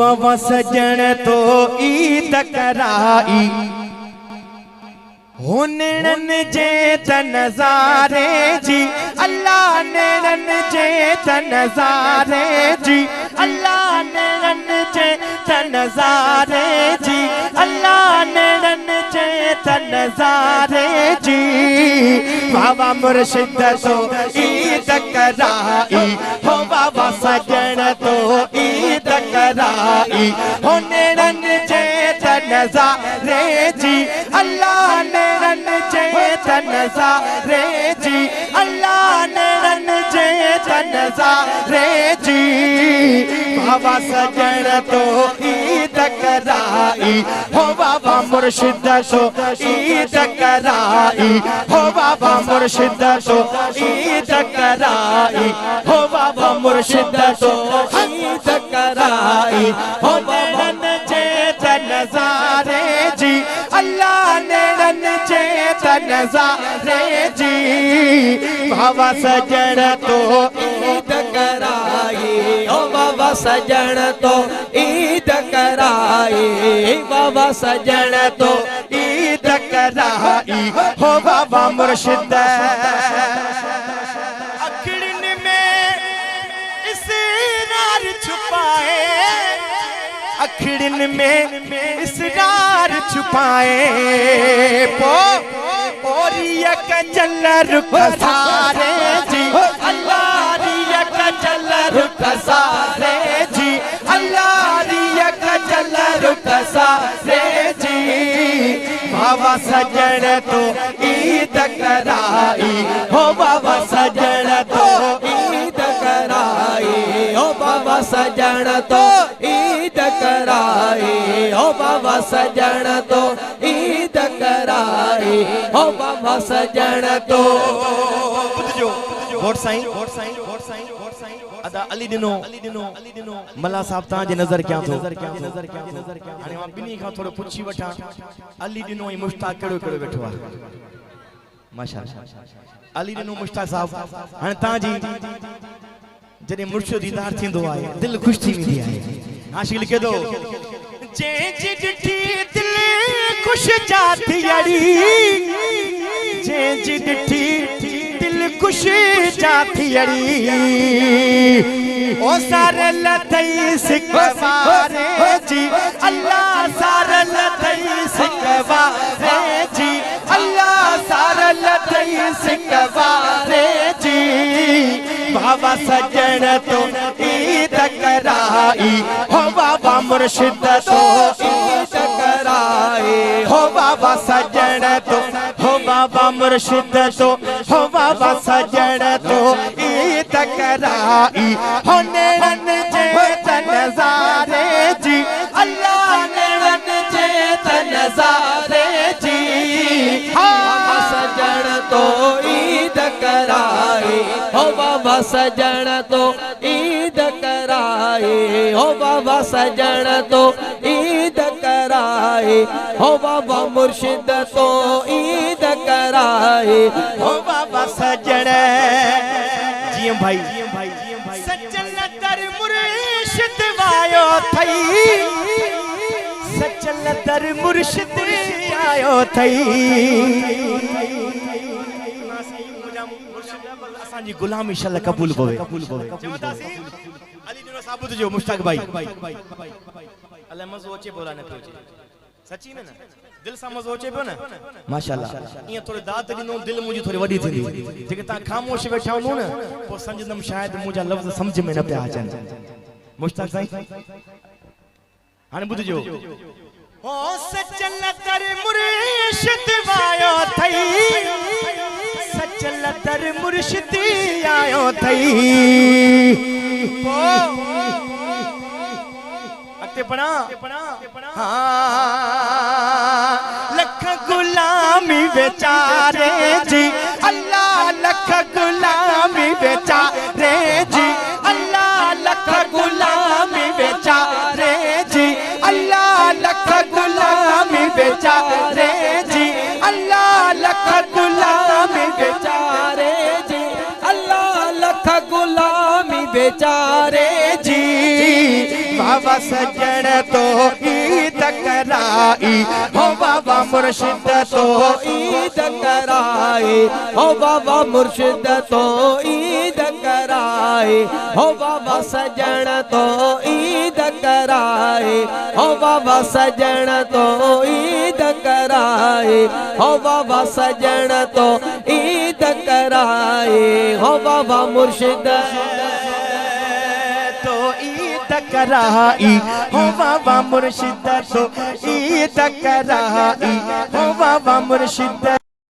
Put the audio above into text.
हुआ सजन तो ईद कराई हो नेड़न जे त नज़ारे जी अल्लाह नेड़न जे त नज़ारे जी अल्लाह नेड़न जे त नज़ारे जी अल्लाह नेड़न जे त नज़ारे जी बाबा मुर्शिद तो ईद कराई हो बाबा सजन तो ईद कराई हो नेड़न जे त नज़ारे जी अल्लाह नेड़न जे त नज़ारे जी अल्लाह नेड़न जे त नज़ारे जी बाबा सजन तो ईद कराई हो बाबा मुर्शिद तो ईद कराई हो बाबा मुर्शिद तो ईद कराई हो बाबा मुर्शिद तो ईद कराई हो नेड़न जे त नज़ारे जी अल्लाह नेड़न जे त नज़ारे जी बाबा सजन तो ईद कराई हो बाबा सजन तो ईद कराई बाबा सजन तो ईद कराई हो बाबा मुर्शिद अखिड़न में इसरार छुपाए अखिड़न में इसरार छुपाए पोरिया का चल रुक सारे जी अल्लाह रिया का चल रुक सारे जी अल्लाह रिया का चल रुक सारे जी बाबा सजन तो ईद कराई हो बाबा सजन तो ईद कराई हो बाबा सजन तो ईद कराई हो बाबा सजन तो ईद कराई हो बाबा सजन तो वोट साईं अदा अली दिनो मला साहब ता जे नजर क्या थो हाने मां बिनी का थोड़ो पुछी वठा अली दिनो ई मुश्ताक केड़ो केड़ो बैठो आ माशाअल्लाह अली दिनो मुश्ताक साहब हाने ता जी जने मुर्शिद दीदार थिंदो आए दिल खुश थी वेंदी आहे आशिक लिखे दो जे जी डिठी दिल खुश जाती अड़ी जे जी डिठी दिल खुश जाती अड़ी ओ सारे लथई सिकवारे जी अल्लाह सारे लथई सिकवारे जी अल्लाह सारे लथई सिकवारे जी बाबा सजन तो ईद कराई हो बाबा मुर्शिद तो ईद कराई हो बाबा सजन तो हो बाबा मुर्शिद तो हो बाबा सजन तो ईद कराई हो नेड़न जे त नज़ारे जी अल्लाह नेड़न जे त नज़ारे जी बाबा सजन तो ईद कराई हो बाबा सजन तो ईद कराई हो बाबा सजन तो ईद कराई हो बाबा मुर्शिद तो ईद कराई हो बाबा सजन जी भाई सचल दर मुर्शिद वायो थई सचल दर मुर्शिद आयो थई असांजी गुलामी शल कबूल होवे अली दिनो साबुत जो मुश्ताक भाई अल्लाह मज़ो अचे बोला न पियो सच्ची में ना दिल सा मज़ो अचे पियो ना माशाअल्लाह ये थोड़े दात दिनो दिल मुजी थोड़ी वडी थी जेके ता खामोश वेठा हो ना पो समझदम शायद मुजा लफ्ज समझ में न पे अचन मुश्ताक साईं हाने बुध जो ओ सचल दर मुर्शिद वायो थई सचल दर मुर्शिद आयो थई अते पढ़ा लख गुलामी बेचारे जी अल्लाह लख गुलामी बेचारे जी अल्लाह लख गुलामी बेचारे जी अल्लाह लख गुलामी बेचारे जी अल्लाह लख गुलामी बेचारे जी अल्लाह लख गुलामी बेचारे जी बाबा सजन तो ईद कराई हो बाबा मुर्शिद तो ईद कराए हो बाबा मुर्शिद तो ईद कराए हो बाबा सजन तो ईद कराए हो बाबा सजन तो ईद कराए हो बाबा सजन तो ईद कराए हो बाबा मुर्शिद तो ईद कराई हो बाबा मुर्शिद तो ईद कराई हो बाबा मुर्शिद।